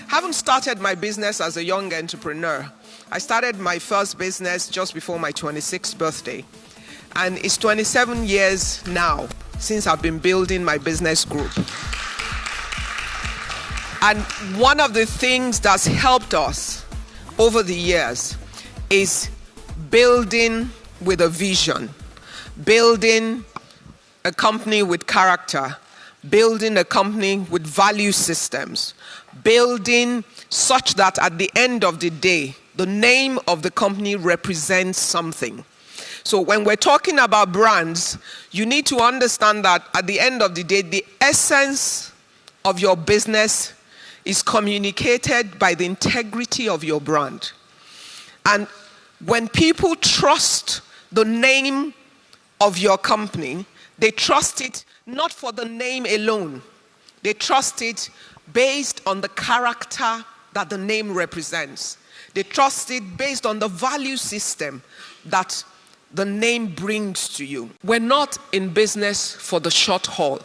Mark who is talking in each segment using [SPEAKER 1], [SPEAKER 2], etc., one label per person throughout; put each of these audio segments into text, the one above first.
[SPEAKER 1] Having started my business as a young entrepreneur, I started my first business just before my 26th birthday. And it's 27 years now since I've been building my business group. And one of the things that's helped us over the years is building with a vision, building a company with character, building a company with value systems, building such that at the end of the day, the name of the company represents something. So when we're talking about brands, you need to understand that at the end of the day, the essence of your business is communicated by the integrity of your brand. And when people trust the name of your company, they trust it not for the name alone. They trust it based on the character that the name represents. They trust it based on the value system that the name brings to you. We're not in business for the short haul.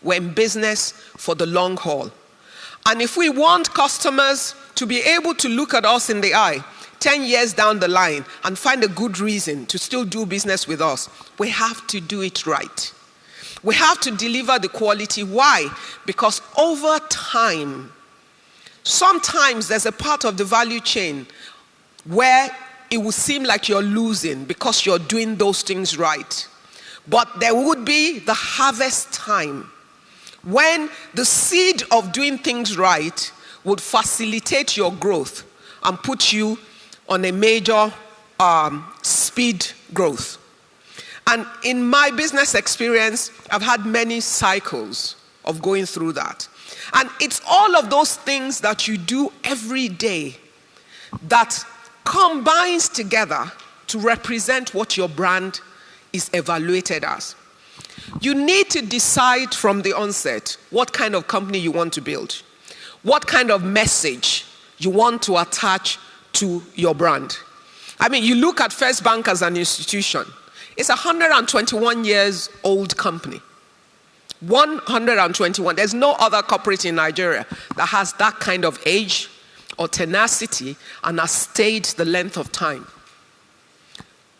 [SPEAKER 1] We're in business for the long haul. And if we want customers to be able to look at us in the eye 10 years down the line and find a good reason to still do business with us, we have to do it right. We have to deliver the quality. Why? Because over time, sometimes there's a part of the value chain where it will seem like you're losing because you're doing those things right. But there would be the harvest time when the seed of doing things right would facilitate your growth and put you on a major speed growth. And in my business experience, I've had many cycles of going through that. And it's all of those things that you do every day that combines together to represent what your brand is evaluated as. You need to decide from the onset what kind of company you want to build, what kind of message you want to attach to your brand. I mean, you look at First Bank as an institution. It's a 121 years old company. 121. There's no other corporate in Nigeria that has that kind of age or tenacity and has stayed the length of time.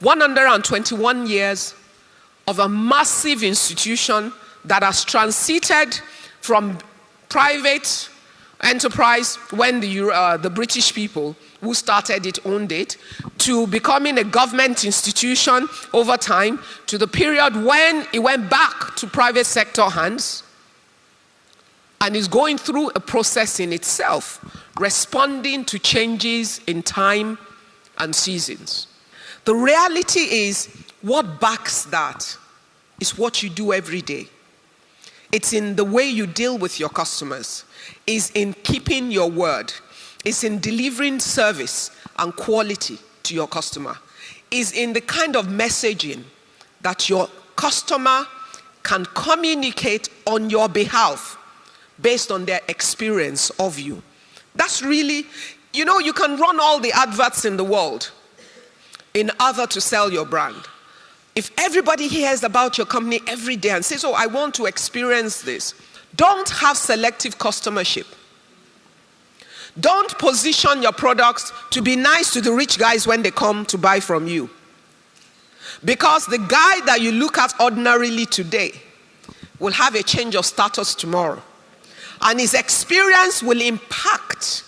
[SPEAKER 1] 121 years of a massive institution that has transited from private enterprise when the British people who started it owned it, to becoming a government institution over time, to the period when it went back to private sector hands, and is going through a process in itself, responding to changes in time and seasons. The reality is, what backs that is what you do every day. It's in the way you deal with your customers. It's in keeping your word. It's in delivering service and quality to your customer. It's in the kind of messaging that your customer can communicate on your behalf based on their experience of you. That's really, you know, you can run all the adverts in the world in order to sell your brand. If everybody hears about your company every day and says, oh, I want to experience this, don't have selective customership. Don't position your products to be nice to the rich guys when they come to buy from you. Because the guy that you look at ordinarily today will have a change of status tomorrow. And his experience will impact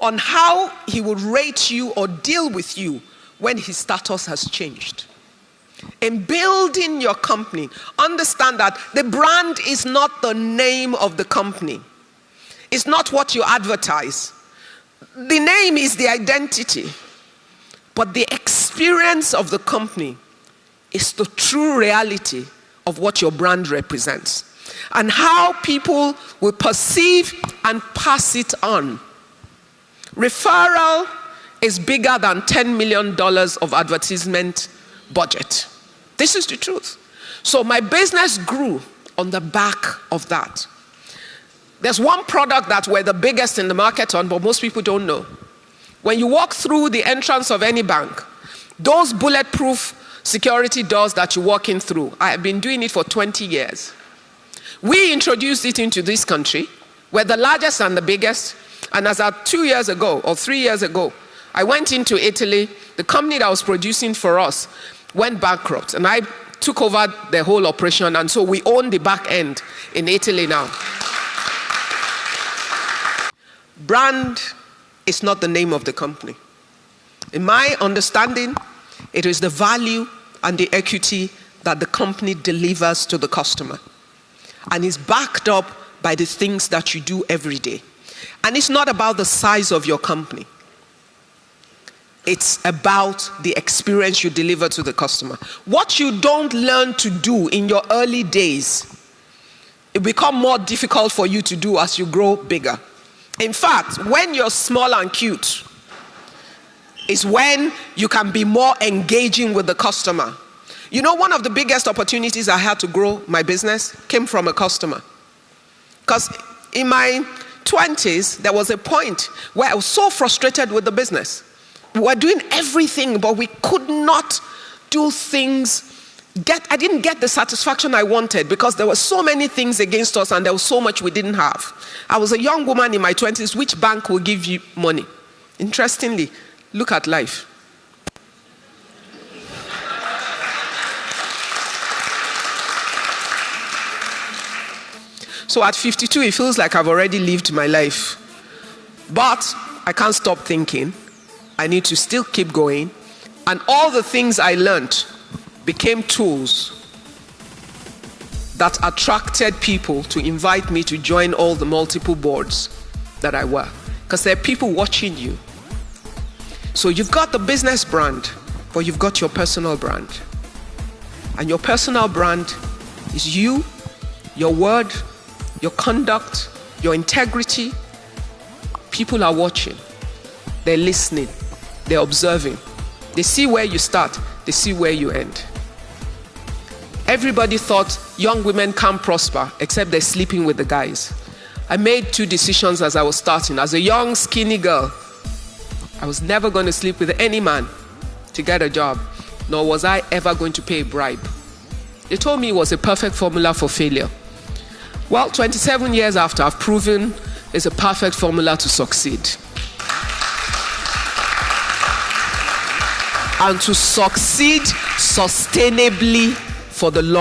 [SPEAKER 1] on how he will rate you or deal with you when his status has changed. In building your company, understand that the brand is not the name of the company. It's not what you advertise. The name is the identity. But the experience of the company is the true reality of what your brand represents. And how people will perceive and pass it on. Referral is bigger than $10 million of advertisement budget. This is the truth. So my business grew on the back of that. There's one product that we're the biggest in the market on, but most people don't know. When you walk through the entrance of any bank, those bulletproof security doors that you walk in through. I have been doing it for 20 years. We introduced it into this country. We're the largest and the biggest. And as of 2 years ago or 3 years ago, I went into Italy. The company that was producing for us went bankrupt, and I took over the whole operation, and so we own the back end in Italy now. Brand is not the name of the company. In my understanding, it is the value and the equity that the company delivers to the customer, and is backed up by the things that you do every day. And it's not about the size of your company. It's about the experience you deliver to the customer. What you don't learn to do in your early days, it becomes more difficult for you to do as you grow bigger. In fact, when you're small and cute, is when you can be more engaging with the customer. You know, one of the biggest opportunities I had to grow my business came from a customer. Because in my 20s, there was a point where I was so frustrated with the business. We were doing everything, but we could not do things. I didn't get the satisfaction I wanted because there were so many things against us and there was so much we didn't have. I was a young woman in my 20s. Which bank will give you money? Interestingly, look at life. So at 52, it feels like I've already lived my life. But I can't stop thinking. I need to still keep going. And all the things I learned became tools that attracted people to invite me to join all the multiple boards that I work. Because there are people watching you. So you've got the business brand, but you've got your personal brand. And your personal brand is you, your word, your conduct, your integrity. People are watching. They're listening. They're observing. They see where you start. They see where you end. Everybody thought young women can't prosper except they're sleeping with the guys. I made 2 decisions as I was starting. As a young, skinny girl, I was never going to sleep with any man to get a job, nor was I ever going to pay a bribe. They told me it was a perfect formula for failure. Well, 27 years after, I've proven it's a perfect formula to succeed. And to succeed sustainably for the long